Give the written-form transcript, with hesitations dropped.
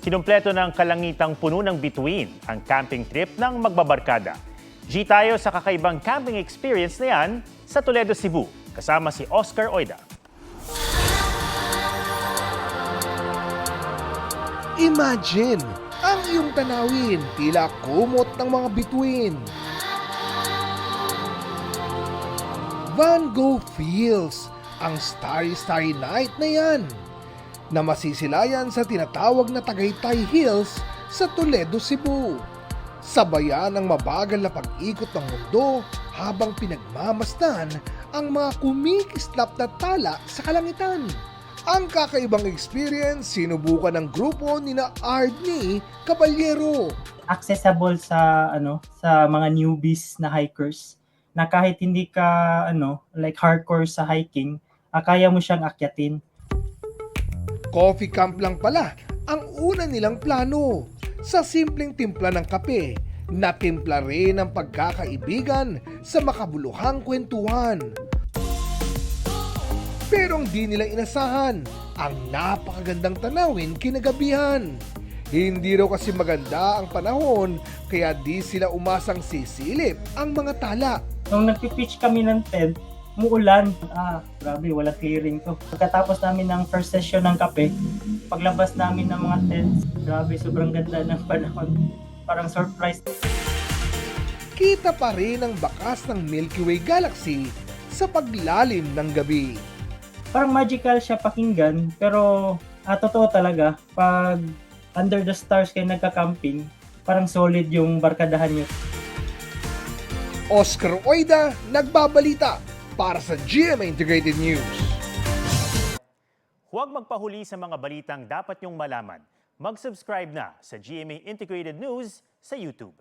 Kinumpleto ng kalangitang puno ng bituin ang camping trip ng magbabarkada. G tayo sa kakaibang camping experience na yan sa Toledo, Cebu. Kasama si Oscar Oida. Imagine ang iyong tanawin tila kumot ng mga bituin. Van Gogh feels ang starry night na yan na masisilayan sa tinatawag na Tagaytay Hills sa Toledo, Cebu. Sabayan ang mabagal na pag-ikot ng mundo habang pinagmamasdan ang mga kumikislap na tala sa kalangitan. Ang kakaibang experience sinubukan ng grupo ni na Ardney Caballero. Accessible sa sa mga newbies na hikers na kahit hindi ka like hardcore sa hiking, kaya mo siyang akyatin. Coffee camp lang pala ang una nilang plano. Sa simpleng timpla ng kape, natimpla rin ang pagkakaibigan sa makabuluhang kwentuhan. Pero hindi nila inasahan ang napakagandang tanawin kinagabihan. Hindi raw kasi maganda ang panahon kaya di sila umasang sisilip ang mga tala. Nung nagpipitch kami ng tent, muulan. Grabe, walang clearing to. Pagkatapos namin ng first session ng kape, paglabas namin ng mga tents, grabe, sobrang ganda ng panahon. Parang surprise. Kita pa rin ang bakas ng Milky Way Galaxy sa paglalim ng gabi. Parang magical siya pakinggan, pero totoo talaga, pag under the stars kayo nagka-camping, parang solid yung barkadahan nyo. Oscar Oida, nagbabalita para sa GMA Integrated News. Huwag magpahuli sa mga balitang dapat niyong malaman. Mag-subscribe na sa GMA Integrated News sa YouTube.